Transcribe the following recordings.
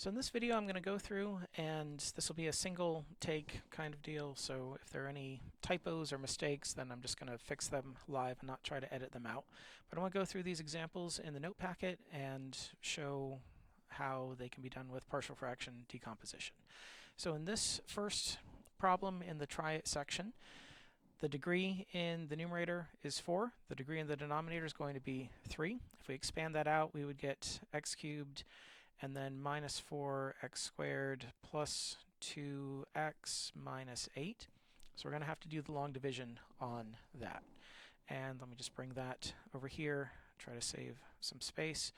So in this video I'm going to go through, and this will be a single take kind of deal, so if there are any typos or mistakes then I'm just going to fix them live and not try to edit them out. But I want to go through these examples in the note packet and show how they can be done with partial fraction decomposition. So in this first problem in the try it section, the degree in the numerator is 4. The degree in the denominator is going to be 3. If we expand that out, we would get x cubed and then minus 4x squared plus 2x minus 8. So we're going to have to do the long division on that. And let me just bring that over here, try to save some space.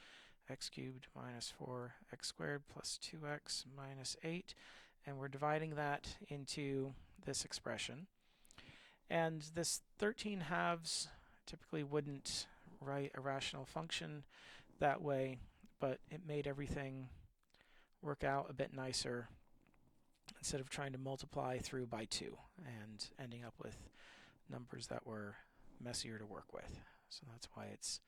X cubed minus 4x squared plus 2x minus 8. And we're dividing that into this expression. And this 13 halves typically wouldn't write a rational function that way, but it made everything work out a bit nicer instead of trying to multiply through by 2 and ending up with numbers that were messier to work with. So that's why it's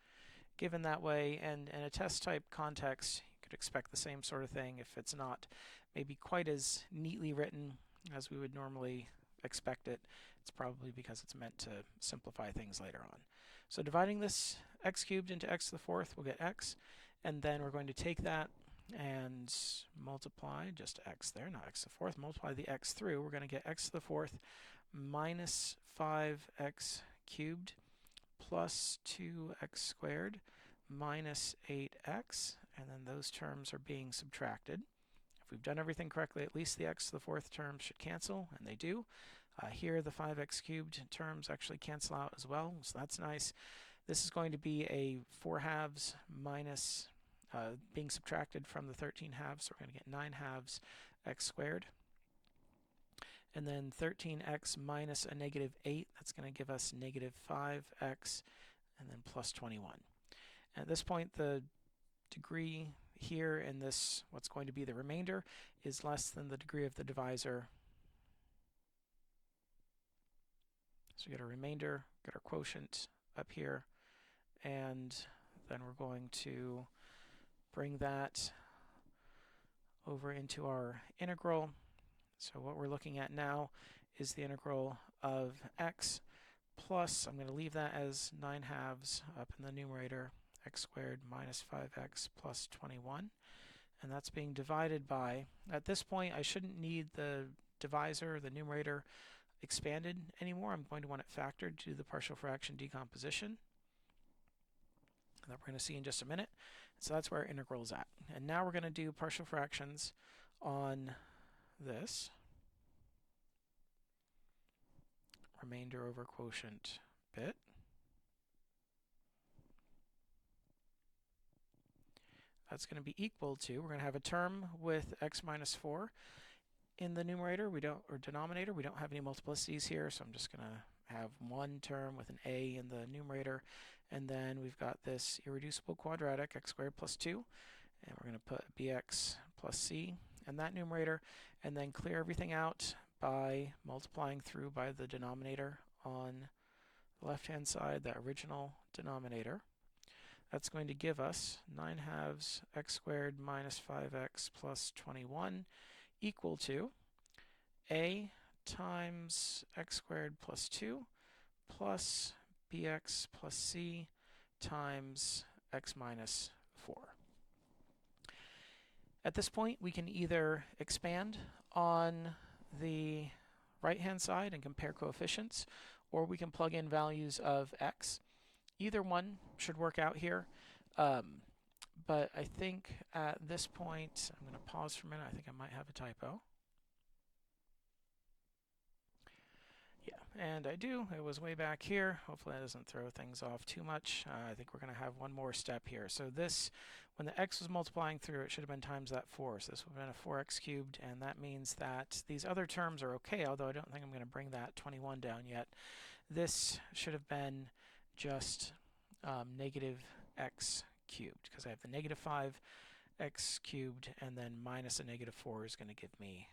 given that way. And in a test type context, you could expect the same sort of thing. If it's not maybe quite as neatly written as we would normally expect it, it's probably because it's meant to simplify things later on. So dividing this x cubed into x to the fourth, we'll get x. And then we're going to take that and multiply just x there, not x to the fourth, multiply the x through. We're going to get x to the fourth minus 5x cubed plus 2x squared minus 8x, and then those terms are being subtracted. If we've done everything correctly, at least the x to the fourth terms should cancel, and they do. Here the 5x cubed terms actually cancel out as well, so that's nice. This is going to be a 4 halves minus being subtracted from the 13 halves, so we're going to get 9 halves x squared. And then 13x minus a negative 8, that's going to give us negative 5x, and then plus 21. And at this point, the degree here in this, what's going to be the remainder, is less than the degree of the divisor. So we get our remainder, get our quotient up here, and then we're going to bring that over into our integral. So what we're looking at now is the integral of x plus, I'm going to leave that as 9 halves up in the numerator, x squared minus 5x plus 21. And that's being divided by, at this point I shouldn't need the divisor, the numerator, expanded anymore. I'm going to want it factored to the partial fraction decomposition that we're going to see in just a minute. So that's where our integral is at. And now we're going to do partial fractions on this. Remainder over quotient bit. That's going to be equal to, we're going to have a term with x minus 4 in the numerator, or denominator. We don't have any multiplicities here, so I'm just going to have one term with an a in the numerator. And then we've got this irreducible quadratic, x squared plus 2. And we're going to put bx plus c in that numerator, and then clear everything out by multiplying through by the denominator on the left-hand side, the original denominator. That's going to give us 9 halves x squared minus 5x plus 21 equal to a times x squared plus 2 plus bx plus c times x minus 4. At this point, we can either expand on the right-hand side and compare coefficients, or we can plug in values of x. Either one should work out here, but I think at this point, I'm going to pause for a minute. I think I might have a typo. Yeah, and I do. It was way back here. Hopefully that doesn't throw things off too much. I think we're going to have one more step here. So this, when the x was multiplying through, it should have been times that 4. So this would have been a 4x cubed, and that means that these other terms are okay, although I don't think I'm going to bring that 21 down yet. This should have been just negative x cubed, because I have the negative 5x cubed, and then minus a negative 4 is going to give me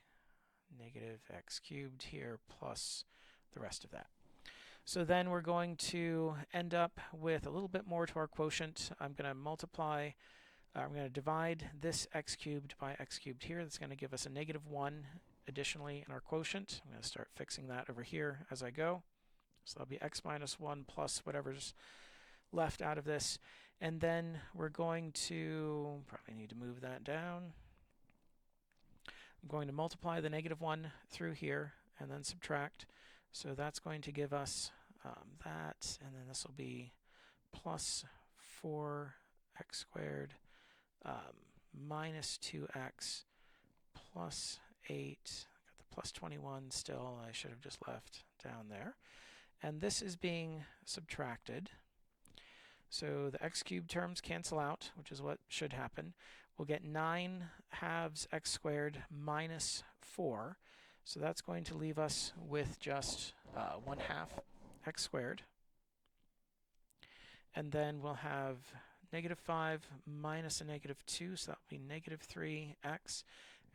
negative x cubed here plus the rest of that. So then we're going to end up with a little bit more to our quotient. I'm going to multiply I'm going to divide this x cubed by x cubed here. That's going to give us a -1 additionally in our quotient. I'm going to start fixing that over here as I go. So that'll be x minus 1 plus whatever's left out of this. And then we're going to probably need to move that down. I'm going to multiply the -1 through here and then subtract. So that's going to give us that, and then this will be plus 4x squared minus 2x plus 8. Got the plus 21 still. I should have just left down there. And this is being subtracted. So the x cubed terms cancel out, which is what should happen. We'll get 9 halves x squared minus 4. So that's going to leave us with just 1/2 x squared. And then we'll have -5 minus a -2, so that will be -3x.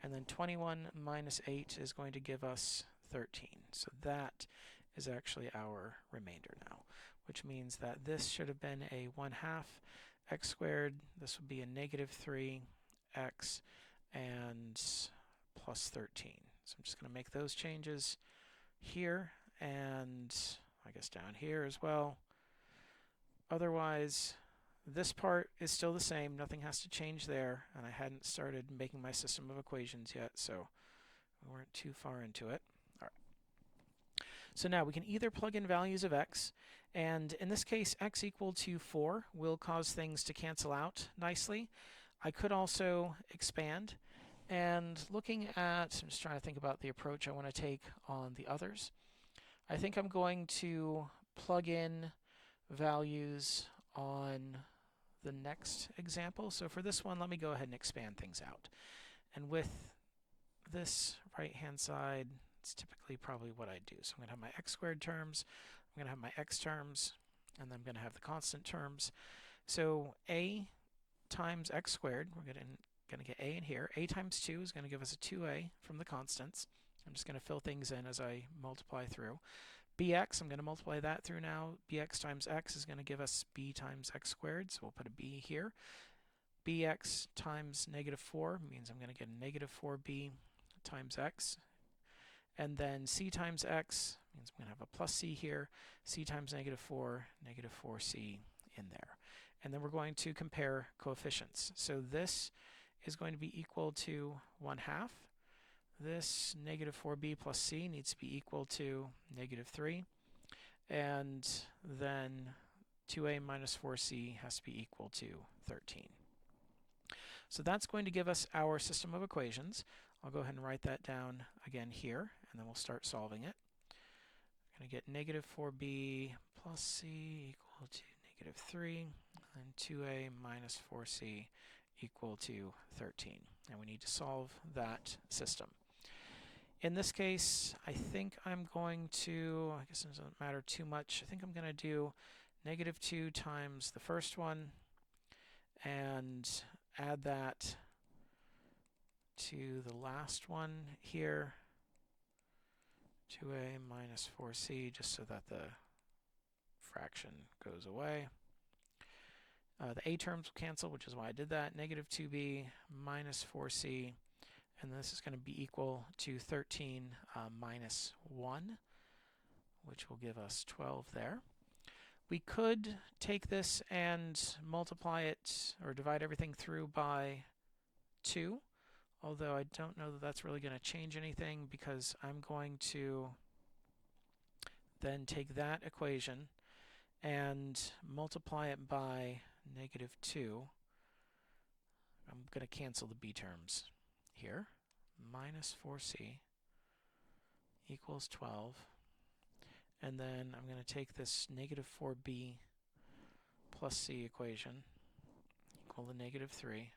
And then 21 minus 8 is going to give us 13. So that is actually our remainder now, which means that this should have been a 1/2 x squared. This would be a -3x and plus 13. So I'm just going to make those changes here and I guess down here as well. Otherwise, this part is still the same. Nothing has to change there. And I hadn't started making my system of equations yet, so we weren't too far into it. All right. So now we can either plug in values of x, and in this case, x equal to 4 will cause things to cancel out nicely. I could also expand. And looking at, I'm just trying to think about the approach I want to take on the others. I think I'm going to plug in values on the next example. So for this one, let me go ahead and expand things out. And with this right-hand side, it's typically probably what I do. So I'm going to have my x squared terms, I'm going to have my x terms, and then I'm going to have the constant terms. So a times x squared, we're going to get a in here. A times 2 is going to give us a 2a from the constants. I'm just going to fill things in as I multiply through. Bx, I'm going to multiply that through now. Bx times x is going to give us b times x squared, so we'll put a b here. Bx times -4 means I'm going to get a -4b times x. And then c times x means I'm going to have a plus c here. C times -4, -4c in there. And then we're going to compare coefficients. So this is going to be equal to 1/2. This -4b plus c needs to be equal to -3. And then 2a minus 4c has to be equal to 13. So that's going to give us our system of equations. I'll go ahead and write that down again here, and then we'll start solving it. I'm going to get -4b plus c equal to -3, and 2a minus 4c equal to 13. And we need to solve that system. In this case, I think I'm going to, I guess it doesn't matter too much, I think I'm going to do -2 times the first one and add that to the last one here, 2a minus 4c, just so that the fraction goes away. The a terms will cancel, which is why I did that. -2b minus 4c, and this is going to be equal to 13 minus 1, which will give us 12 there. We could take this and multiply it, or divide everything through by 2, although I don't know that that's really going to change anything, because I'm going to then take that equation and multiply it by -2. I'm going to cancel the b terms here. Minus 4c equals 12. And then I'm going to take this -4b plus c equation equal to -3.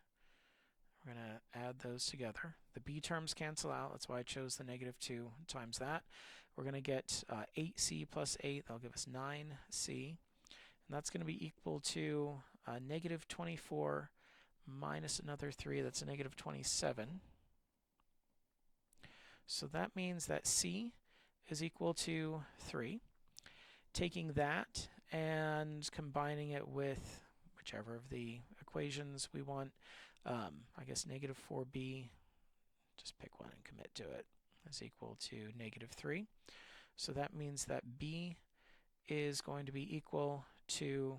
We're going to add those together. The b terms cancel out. That's why I chose the -2 times that. We're going to get 8c plus 8. That'll give us 9c. And that's going to be equal to -24 minus another 3. That's a -27. So that means that c is equal to 3. Taking that and combining it with whichever of the equations, we want, I guess, negative 4b, just pick one and commit to it, is equal to negative 3. So that means that b is going to be equal to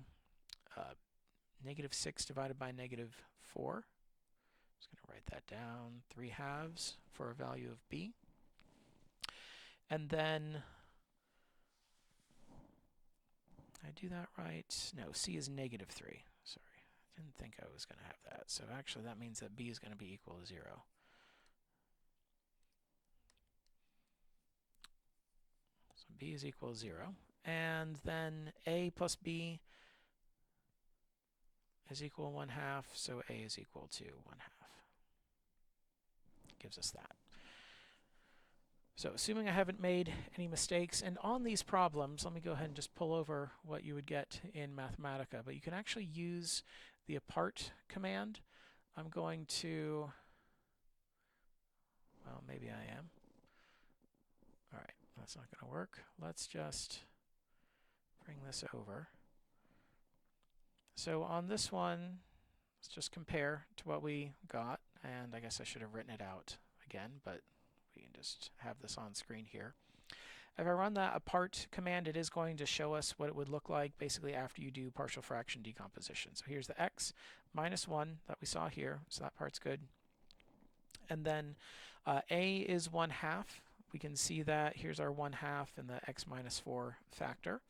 negative 6 divided by negative 4. I'm just going to write that down, 3/2 for a value of b. And then, did I do that right? No, c is negative 3. Sorry, I didn't think I was going to have that. So actually that means that b is going to be equal to 0. So b is equal to 0. And then a plus b is equal to 1/2, so a is equal to 1/2. Gives us that. So assuming I haven't made any mistakes, and on these problems, let me go ahead and just pull over what you would get in Mathematica, but you can actually use the apart command. I'm going to, well, maybe I am. All right, that's not going to work. Let's just bring this over. So on this one, let's just compare to what we got, and I guess I should have written it out again, but we can just have this on screen here. If I run that apart command, it is going to show us what it would look like basically after you do partial fraction decomposition. So here's the x minus 1 that we saw here, so that part's good. And then a is 1/2. We can see that here's our 1/2 in the x minus 4 factor.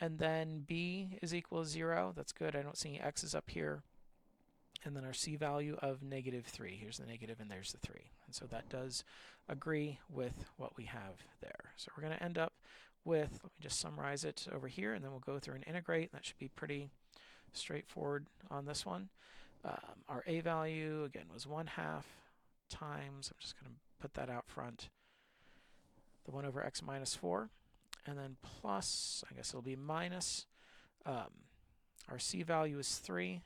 And then b is equal to 0. That's good. I don't see any x's up here. And then our c value of negative 3. Here's the negative and there's the 3. And so that does agree with what we have there. So we're going to end up with, let me just summarize it over here, and then we'll go through and integrate. That should be pretty straightforward on this one. Our a value, again, was 1/2 times, I'm just going to put that out front, the 1 over x minus 4. And then plus, I guess it'll be minus, our c value is 3.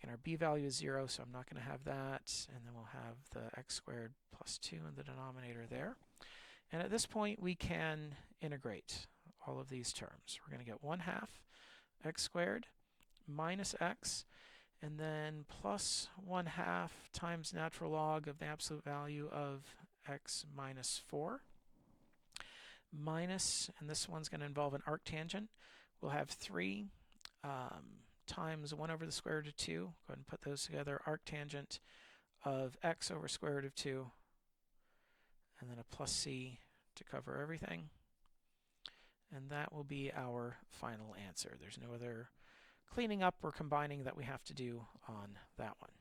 And our b value is 0, so I'm not going to have that. And then we'll have the x squared plus 2 in the denominator there. And at this point, we can integrate all of these terms. We're going to get 1/2 x squared minus x, and then plus 1/2 times natural log of the absolute value of x minus 4, minus, and this one's going to involve an arctangent. We'll have 3 times 1 over the square root of 2. Go ahead and put those together. Arctangent of x over square root of 2, and then a plus c to cover everything. And that will be our final answer. There's no other cleaning up or combining that we have to do on that one.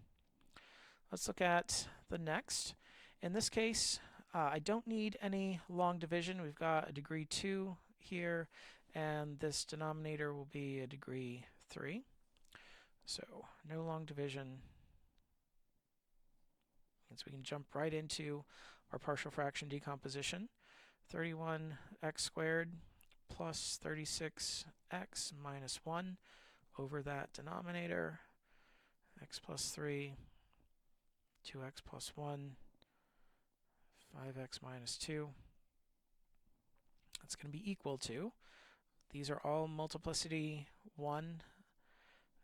Let's look at the next. In this case, I don't need any long division. We've got a degree 2 here, and this denominator will be a degree 3. So no long division. Means we can jump right into our partial fraction decomposition. 31x squared plus 36x minus 1 over that denominator. X plus 3, 2x plus 1, 5x minus 2. That's going to be equal to, these are all multiplicity 1.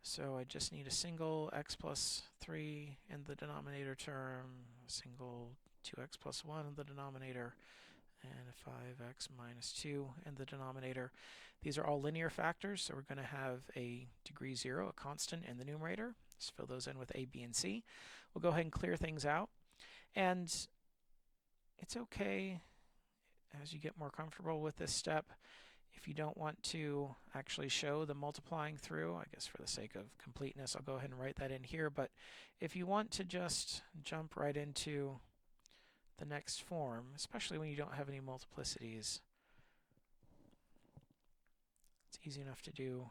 So I just need a single x plus 3 in the denominator term, a single 2x plus 1 in the denominator, and a 5x minus 2 in the denominator. These are all linear factors, so we're going to have a degree 0, a constant in the numerator. Just fill those in with a, b, and c. We'll go ahead and clear things out. And it's okay as you get more comfortable with this step. If you don't want to actually show the multiplying through, I guess for the sake of completeness, I'll go ahead and write that in here. But if you want to just jump right into the next form, especially when you don't have any multiplicities, it's easy enough to do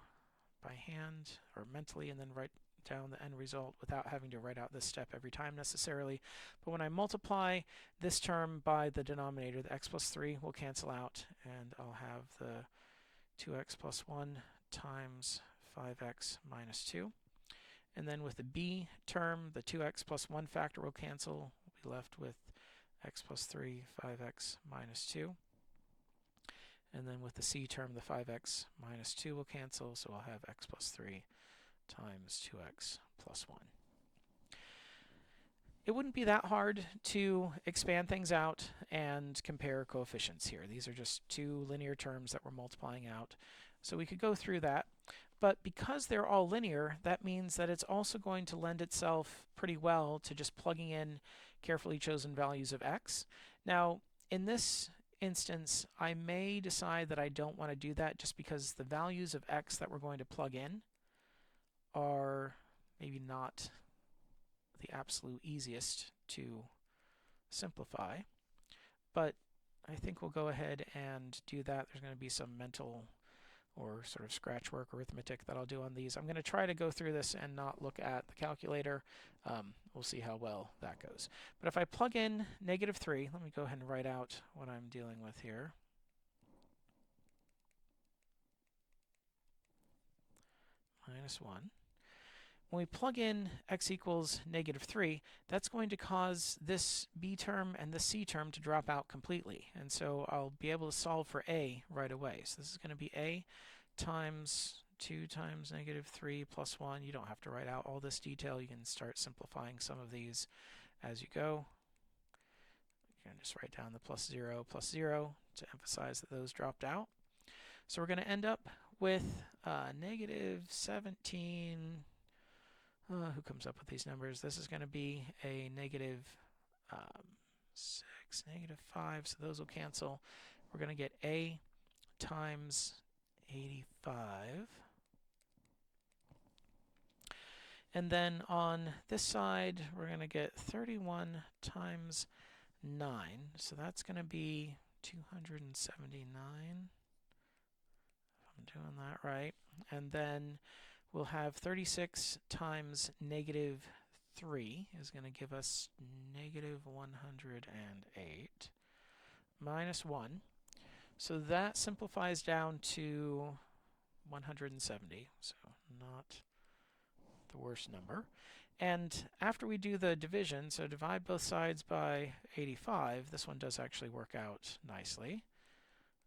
by hand or mentally and then write down the end result without having to write out this step every time necessarily. But when I multiply this term by the denominator, the x plus 3 will cancel out, and I'll have the 2x plus 1 times 5x minus 2. And then with the b term, the 2x plus 1 factor will cancel. We'll be left with x plus 3, 5x minus 2. And then with the c term, the 5x minus 2 will cancel, so I'll have x plus 3 times 2x plus 1. It wouldn't be that hard to expand things out and compare coefficients here. These are just two linear terms that we're multiplying out. So we could go through that. But because they're all linear, that means that it's also going to lend itself pretty well to just plugging in carefully chosen values of x. Now, in this instance, I may decide that I don't want to do that just because the values of x that we're going to plug in are maybe not the absolute easiest to simplify, but I think we'll go ahead and do that. There's going to be some mental or sort of scratch work arithmetic that I'll do on these. I'm going to try to go through this and not look at the calculator. We'll see how well that goes. But if I plug in -3, let me go ahead and write out what I'm dealing with here. -1. When we plug in x equals -3, that's going to cause this b term and the c term to drop out completely. And so I'll be able to solve for a right away. So this is going to be a times 2 times -3 plus 1. You don't have to write out all this detail. You can start simplifying some of these as you go. You can just write down the plus 0 to emphasize that those dropped out. So we're going to end up with -17. Who comes up with these numbers? This is going to be a -6, -5, so those will cancel. We're going to get a times 85. And then on this side, we're going to get 31 times 9. So that's going to be 279, if I'm doing that right. And then we'll have 36 times -3 is going to give us -108 minus 1. So that simplifies down to 170, so not the worst number. And after we do the division, so divide both sides by 85, this one does actually work out nicely.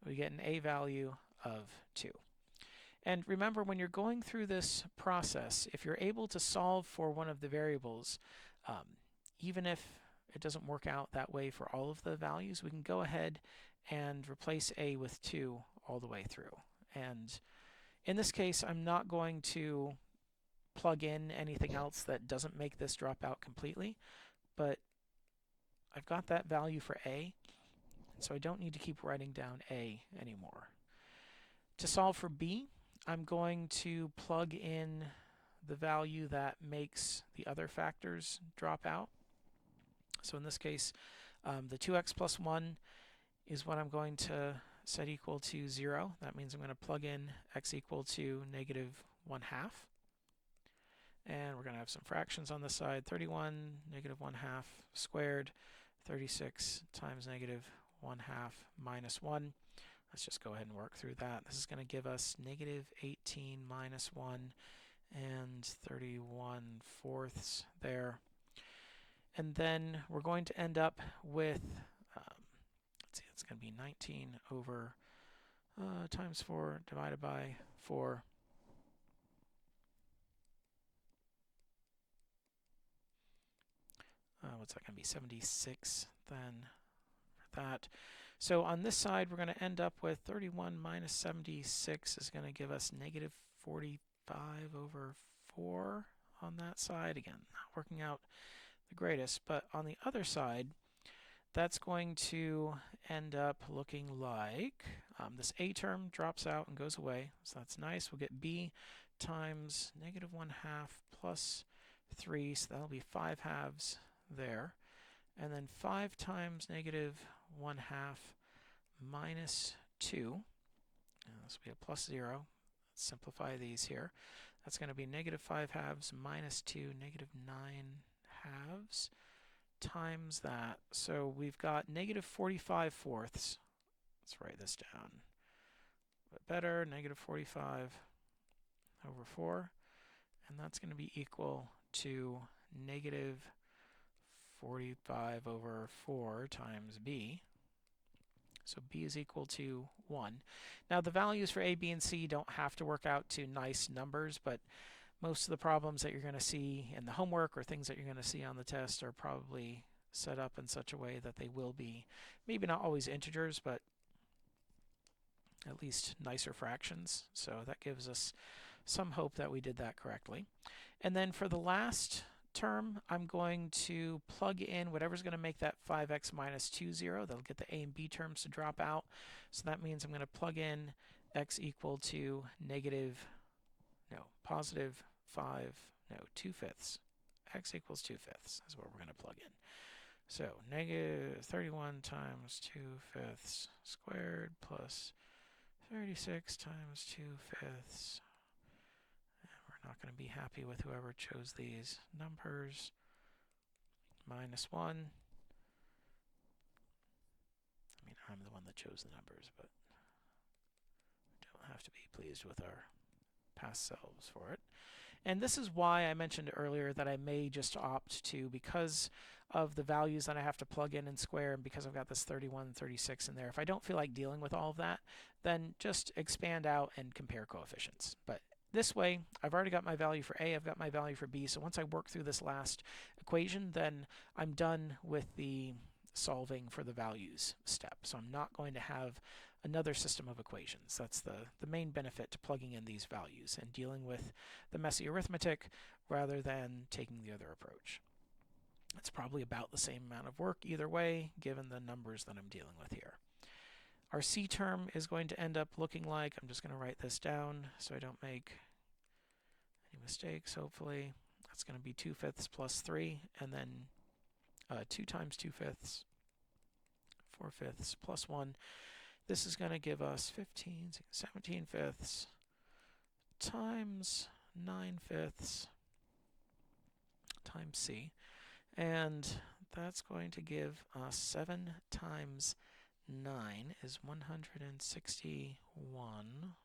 We get an a value of 2. And remember, when you're going through this process, if you're able to solve for one of the variables, even if it doesn't work out that way for all of the values, we can go ahead and replace a with 2 all the way through. And in this case, I'm not going to plug in anything else that doesn't make this drop out completely, but I've got that value for a, so I don't need to keep writing down a anymore. To solve for b, I'm going to plug in the value that makes the other factors drop out. So in this case, the 2x plus 1 is what I'm going to set equal to 0. That means I'm going to plug in x equal to -1/2. And we're going to have some fractions on this side. 31 -1/2 squared, 36 times -1/2 minus 1. Let's just go ahead and work through that. This is going to give us -18 minus 1 and 31/4 there. And then we're going to end up with, let's see, it's going to be 19 over times 4 divided by 4. What's that going to be? 76 then for that. So on this side, we're going to end up with 31 minus 76 is going to give us -45 over 4 on that side. Again, not working out the greatest, but on the other side, that's going to end up looking like this a term drops out and goes away, so that's nice. We'll get b times -1/2 plus 3, so that'll be 5/2 there. And then 5 times -1/2 minus 2. And this will be a plus 0. Let's simplify these here. That's going to be -5/2 minus 2, -9/2 times that. So we've got -45/4. Let's write this down a bit better. -45 over 4. And that's going to be equal to -45 over 4 times b. So b is equal to 1. Now the values for a, b, and c don't have to work out to nice numbers, but Most of the problems that you're going to see in the homework or things that you're going to see on the test are probably set up in such a way that they will be maybe not always integers, but at least nicer fractions. So that gives us some hope that we did that correctly. And then for the last term, I'm going to plug in whatever's going to make that 5x minus 2 0. That'll get the a and b terms to drop out. So that means I'm going to plug in x equal to positive 2/5. X equals 2/5 is what we're going to plug in. So negative 31 times 2/5 squared plus 36 times 2/5. We're not going to be happy with whoever chose these numbers. Minus 1. I mean, I'm the one that chose the numbers, but we don't have to be pleased with our past selves for it. And this is why I mentioned earlier that I may just opt to, because of the values that I have to plug in and square, and because I've got this 31 and 36 in there, if I don't feel like dealing with all of that, then just expand out and compare coefficients. But this way, I've already got my value for A, I've got my value for B, so once I work through this last equation, then I'm done with the solving for the values step. So I'm not going to have another system of equations. That's the main benefit to plugging in these values and dealing with the messy arithmetic rather than taking the other approach. It's probably about the same amount of work either way, given the numbers that I'm dealing with here. Our C term is going to end up looking like, I'm just going to write this down so I don't make any mistakes, hopefully. That's going to be 2/5 plus 3, and then 2 times 2/5, 4/5 plus 1. This is going to give us 17/5 times 9/5 times C. And that's going to give us 7 times 9 is 161.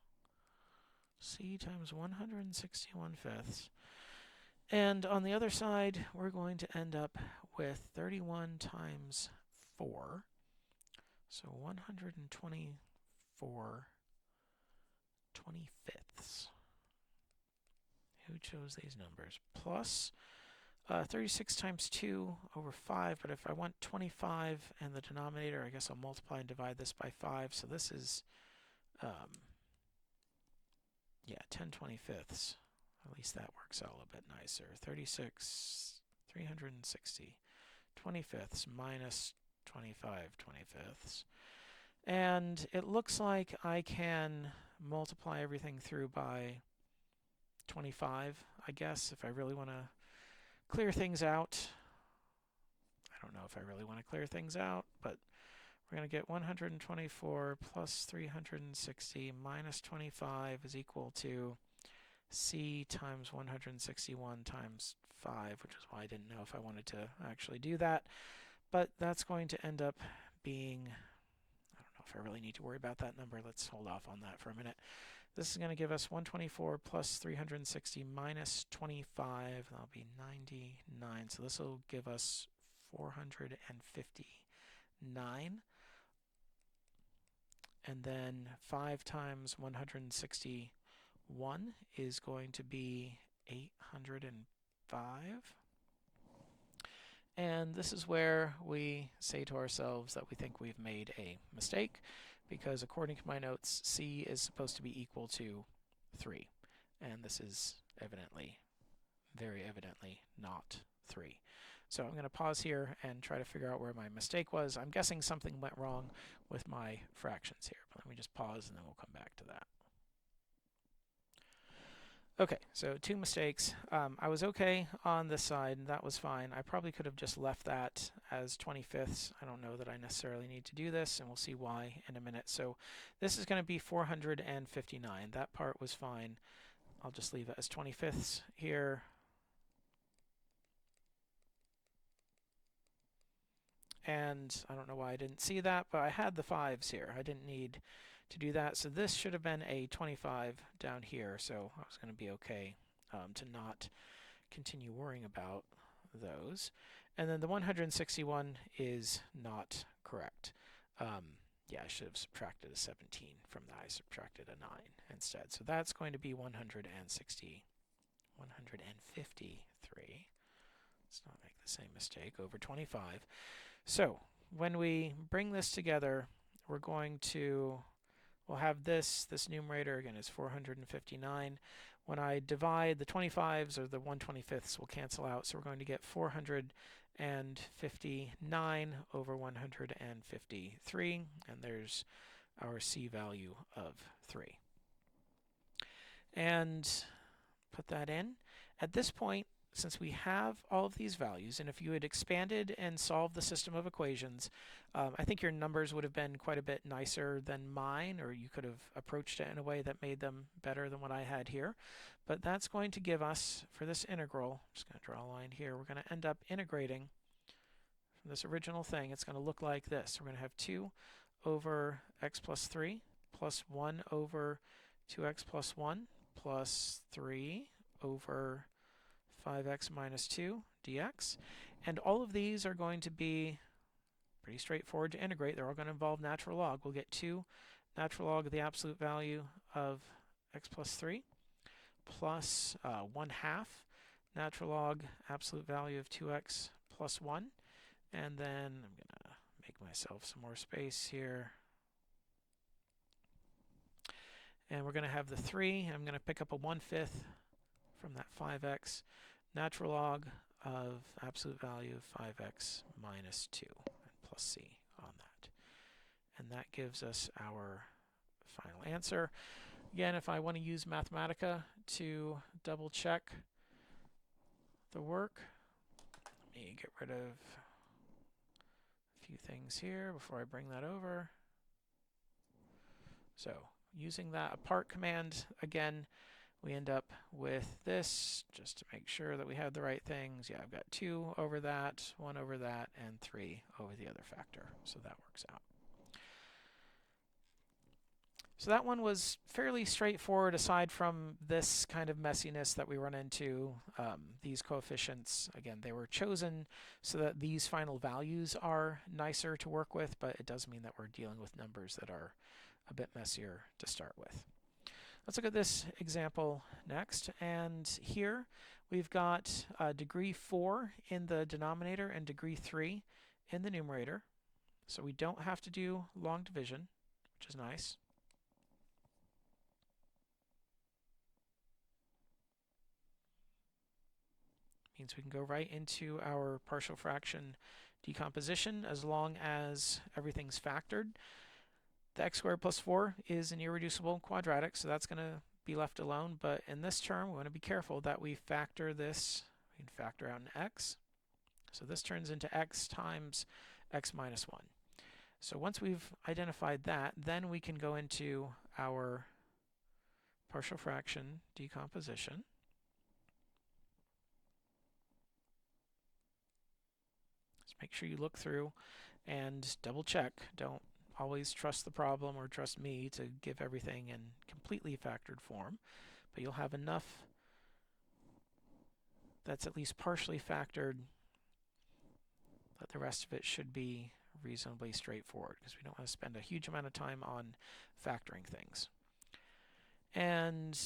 C times 161/5. And on the other side, we're going to end up with 31 times 4. So 124 25ths. Who chose these numbers? Plus 36 times 2 over 5, but if I want 25 in the denominator, I guess I'll multiply and divide this by 5. So this is, 10 25ths. At least that works out a little bit nicer. 36, 360 25ths minus 25 25ths. And it looks like I can multiply everything through by 25, I guess, if I really want to clear things out. I don't know if I really want to clear things out, but we're going to get 124 plus 360 minus 25 is equal to C times 161 times 5, which is why I didn't know if I wanted to actually do that. But that's going to end up being, I don't know if I really need to worry about that number. Let's hold off on that for a minute. This is going to give us 124 plus 360 minus 25. That'll be 99. So this will give us 459. And then 5 times 161 is going to be 805. And this is where we say to ourselves that we think we've made a mistake, because according to my notes, C is supposed to be equal to 3. And this is evidently, very evidently, not 3. So I'm going to pause here and try to figure out where my mistake was. I'm guessing something went wrong with my fractions here. But let me just pause and then we'll come back to that. Okay, so 2 mistakes. I was okay on this side, and that was fine. I probably could have just left that as 25ths. I don't know that I necessarily need to do this, and we'll see why in a minute. So this is going to be 459. That part was fine. I'll just leave it as 25ths here. And I don't know why I didn't see that, but I had the 5s here. I didn't need to do that. So this should have been a 25 down here. So I was going to be okay to not continue worrying about those. And then the 161 is not correct. Yeah, I should have subtracted a 17 from that. I subtracted a 9 instead. So that's going to be 161. 153. Let's not make the same mistake, over 25. So when we bring this together, we're going to, we'll have this numerator again is 459. When I divide, the 25s or the 1/25ths will cancel out, so we're going to get 459 over 153, and there's our C value of 3. And put that in. At this point, since we have all of these values, and if you had expanded and solved the system of equations, I think your numbers would have been quite a bit nicer than mine, or you could have approached it in a way that made them better than what I had here. But that's going to give us, for this integral, I'm just going to draw a line here, we're going to end up integrating from this original thing. It's going to look like this. We're going to have 2 over x plus 3 plus 1 over 2x plus 1 plus 3 over 5x minus 2 dx. And all of these are going to be pretty straightforward to integrate. They're all going to involve natural log. We'll get 2 natural log of the absolute value of x plus 3 plus 1/2 natural log absolute value of 2x plus 1. And then I'm going to make myself some more space here. And we're going to have the 3. I'm going to pick up a 1/5 from that 5x. Natural log of absolute value of 5x minus 2 and plus c on that. And that gives us our final answer. Again, if I want to use Mathematica to double check the work, let me get rid of a few things here before I bring that over. So using that apart command, again, we end up with this, just to make sure that we have the right things. Yeah, I've got 2 over that, 1 over that, and 3 over the other factor. So that works out. So that one was fairly straightforward aside from this kind of messiness that we run into. These coefficients, again, they were chosen so that these final values are nicer to work with, but it does mean that we're dealing with numbers that are a bit messier to start with. Let's look at this example next. And here we've got degree 4 in the denominator and degree 3 in the numerator. So we don't have to do long division, which is nice. Means we can go right into our partial fraction decomposition as long as everything's factored. The x squared plus 4 is an irreducible quadratic, so that's going to be left alone. But in this term, we want to be careful that we factor this. We can factor out an x. So this turns into x times x minus 1. So once we've identified that, then we can go into our partial fraction decomposition. Just make sure you look through and double check. Don't always trust the problem or trust me to give everything in completely factored form, but you'll have enough that's at least partially factored that the rest of it should be reasonably straightforward, because we don't want to spend a huge amount of time on factoring things. And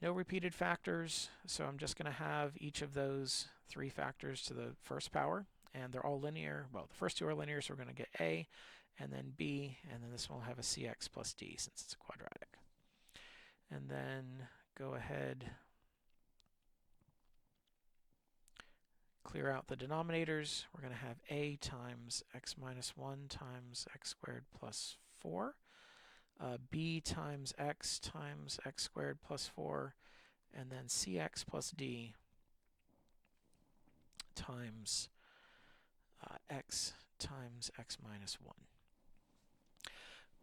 no repeated factors, so I'm just going to have each of those 3 factors to the first power, and they're all linear. Well, the first 2 are linear, so we're going to get a, and then b, and then this one will have a cx plus d since it's a quadratic. And then go ahead, clear out the denominators. We're going to have a times x minus 1 times x squared plus 4, b times x squared plus 4, and then cx plus d times x times x minus 1.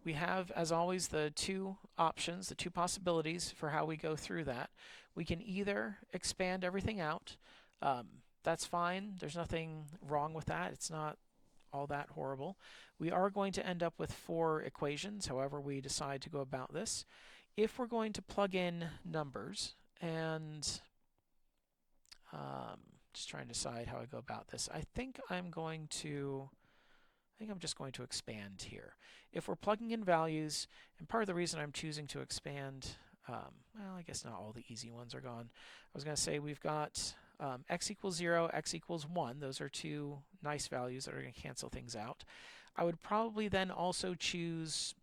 We have, as always, the 2 options, the 2 possibilities for how we go through that. We can either expand everything out. That's fine. There's nothing wrong with that. It's not all that horrible. We are going to end up with 4 equations, however we decide to go about this. If we're going to plug in numbers, and just trying to decide how I go about this, I think I'm just going to expand here. If we're plugging in values, and part of the reason I'm choosing to expand Well, I guess not all the easy ones are gone. I was going to say we've got x equals 0, x equals 1. Those are two nice values that are going to cancel things out. I would probably then also choose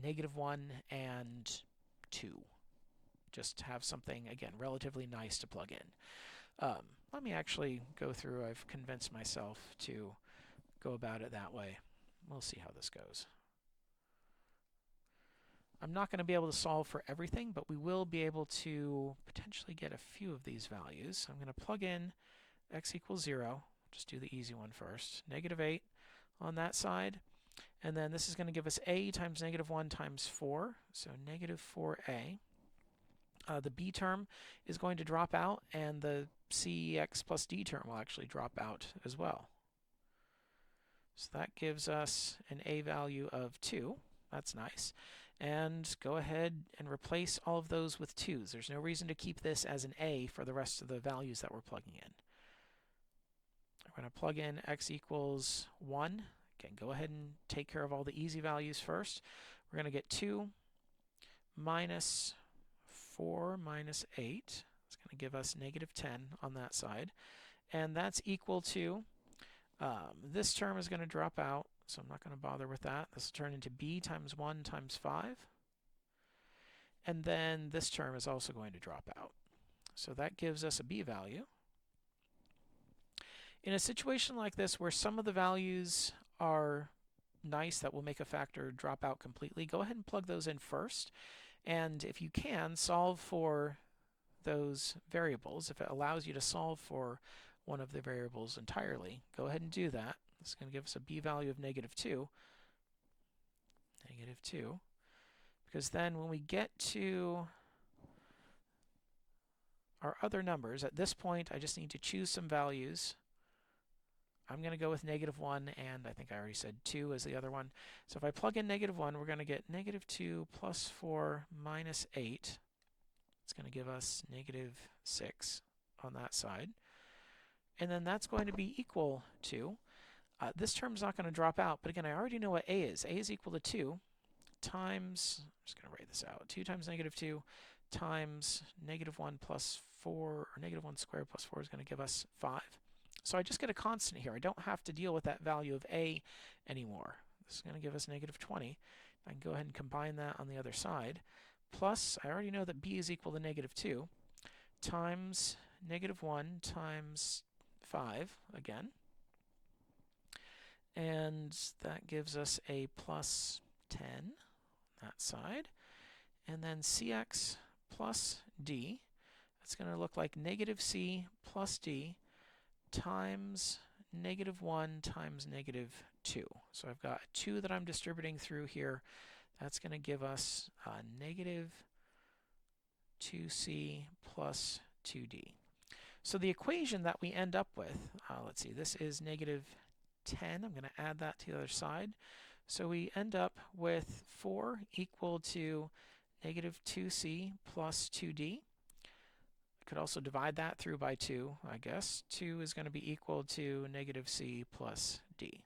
-1 and 2. Just to have something, again, relatively nice to plug in. Let me actually go through. I've convinced myself to go about it that way. We'll see how this goes. I'm not going to be able to solve for everything, but we will be able to potentially get a few of these values. I'm going to plug in x equals 0. Just do the easy one first. -8 on that side. And then this is going to give us a times -1 times 4. So -4a. The b term is going to drop out, and the cx plus d term will actually drop out as well. So that gives us an a value of 2. That's nice. And go ahead and replace all of those with 2's. There's no reason to keep this as an a for the rest of the values that we're plugging in. We're going to plug in x equals 1. Again, go ahead and take care of all the easy values first. We're going to get 2 minus 4 minus 8. It's going to give us -10 on that side. And that's equal to, this term is going to drop out, so I'm not going to bother with that. This will turn into b times 1 times 5. And then this term is also going to drop out. So that gives us a b value. In a situation like this where some of the values are nice that will make a factor drop out completely, go ahead and plug those in first. And if you can, solve for those variables. If it allows you to solve for one of the variables entirely, go ahead and do that. This is going to give us a b value of -2. -2. Because then when we get to our other numbers, at this point I just need to choose some values. I'm going to go with -1, and I think I already said 2 as the other one. So if I plug in -1, we're going to get -2 plus 4 minus 8. It's going to give us -6 on that side. And then that's going to be equal to, this term's not going to drop out, but again, I already know what a is. A is equal to 2 times, I'm just going to write this out, 2 times -2 times -1 plus 4, or -1 squared plus 4 is going to give us 5. So I just get a constant here. I don't have to deal with that value of a anymore. This is going to give us -20. I can go ahead and combine that on the other side. Plus, I already know that b is equal to -2 times -1 times 5 again. And that gives us a plus 10 on that side. And then cx plus d, that's going to look like -c plus d times -1 times -2. So I've got 2 that I'm distributing through here. That's going to give us -2c plus 2d. So the equation that we end up with, let's see, this is -10. I'm going to add that to the other side. So we end up with 4 equal to -2c plus 2d. Could also divide that through by 2, I guess. 2 is going to be equal to -c plus d.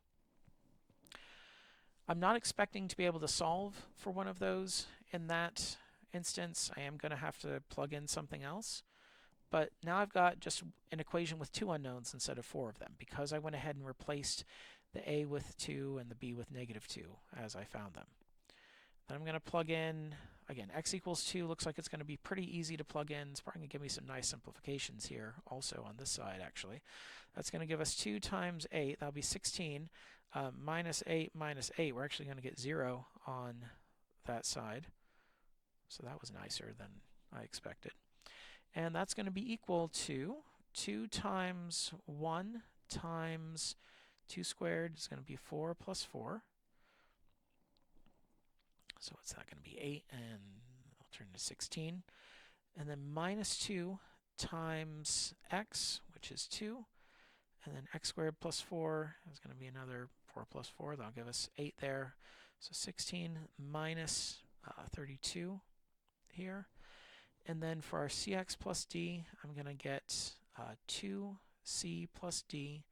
I'm not expecting to be able to solve for one of those in that instance. I am going to have to plug in something else. But now I've got just an equation with 2 unknowns instead of 4 of them, because I went ahead and replaced the a with 2 and the b with -2 as I found them. Then I'm going to plug in, again, x equals 2 looks like it's going to be pretty easy to plug in. It's probably going to give me some nice simplifications here also on this side, actually. That's going to give us 2 times 8. That'll be 16. Minus 8 minus 8. We're actually going to get 0 on that side. So that was nicer than I expected. And that's going to be equal to 2 times 1 times 2 squared is going to be 4 plus 4. So what's that going to be? 8, and I'll turn to 16. And then minus 2 times x, which is 2. And then x squared plus 4 is going to be another 4 plus 4. That'll give us 8 there. So 16 minus 32 here. And then for our cx plus d, I'm going to get 2c plus d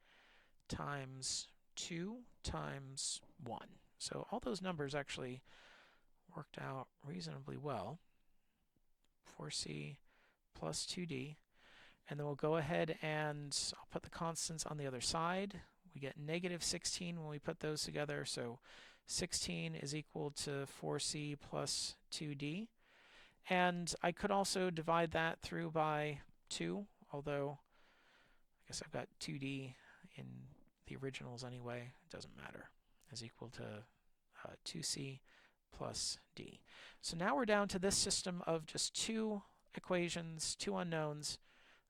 times 2 times 1. So all those numbers actually worked out reasonably well. 4c plus 2d. And then we'll go ahead and I'll put the constants on the other side. We get negative 16 when we put those together. So 16 is equal to 4c plus 2d. And I could also divide that through by 2, although I guess I've got 2d in the originals anyway. It doesn't matter. Is equal to 2c plus d. So now we're down to this system of just two equations, two unknowns.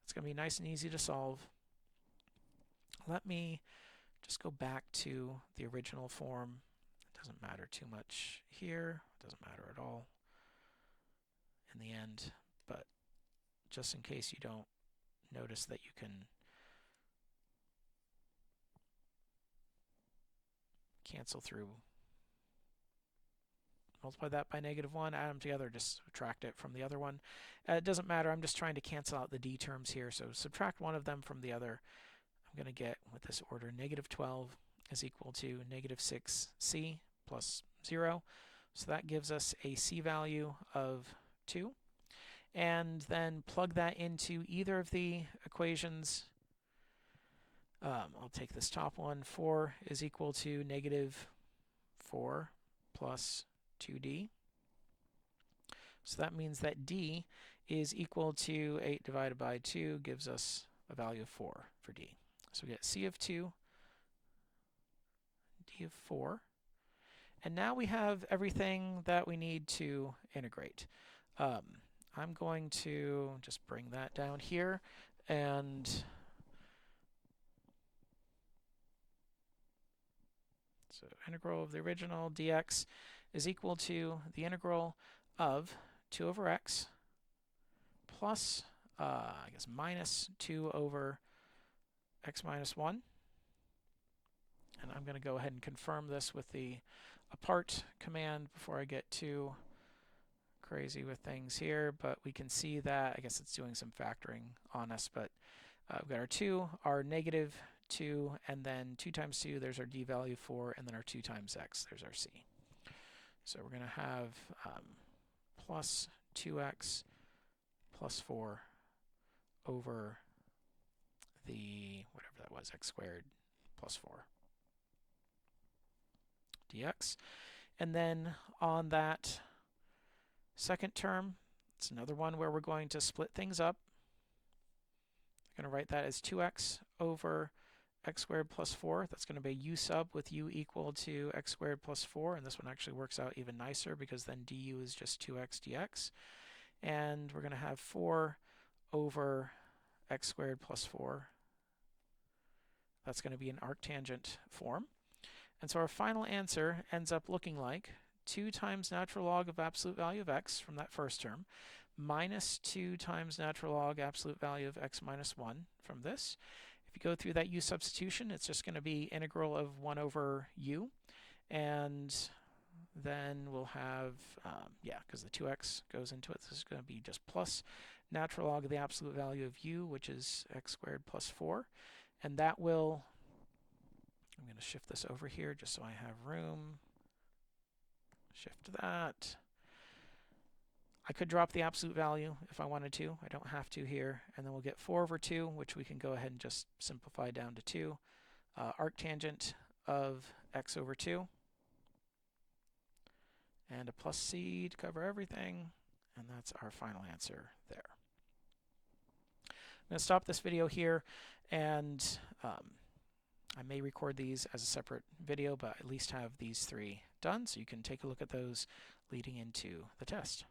It's going to be nice and easy to solve. Let me just go back to the original form. It doesn't matter too much here. It doesn't matter at all in the end, but just in case you don't notice that you can cancel through. Multiply that by -1, add them together, just subtract it from the other one. It doesn't matter, I'm just trying to cancel out the d terms here, so subtract one of them from the other. I'm going to get, with this order, -12 is equal to -6c plus 0. So that gives us a c value of 2. And then plug that into either of the equations. I'll take this top one. 4 is equal to -4 plus 2d. So that means that d is equal to 8 divided by 2 gives us a value of 4 for d. So we get c of 2, d of 4. And now we have everything that we need to integrate. I'm going to just bring that down here, and so integral of the original dx is equal to the integral of 2 over x plus, I guess, minus 2 over x minus 1. And I'm going to go ahead and confirm this with the apart command before I get too crazy with things here, but we can see that, I guess it's doing some factoring on us, but we've got our 2, our -2, and then 2 times 2, there's our d value 4, and then our 2 times x, there's our c. So we're going to have plus 2x plus 4 over the, whatever that was, x squared plus 4 dx. And then on that second term, it's another one where we're going to split things up. I'm going to write that as 2x over x squared plus 4. That's going to be u sub with u equal to x squared plus 4. And this one actually works out even nicer because then du is just 2x dx. And we're going to have 4 over x squared plus 4. That's going to be an arctangent form. And so our final answer ends up looking like 2 times natural log of absolute value of x from that first term minus 2 times natural log absolute value of x minus 1 from this. If you go through that u substitution, it's just going to be integral of 1 over u. And then we'll have, because the 2x goes into it, this is going to be just plus natural log of the absolute value of u, which is x squared plus 4. And that will, I'm going to shift this over here just so I have room. Shift that. I could drop the absolute value if I wanted to. I don't have to here. And then we'll get 4 over 2, which we can go ahead and just simplify down to 2. Arctangent of x over 2. And a plus c to cover everything. And that's our final answer there. I'm going to stop this video here, and I may record these as a separate video, but at least have these 3 done so you can take a look at those leading into the test.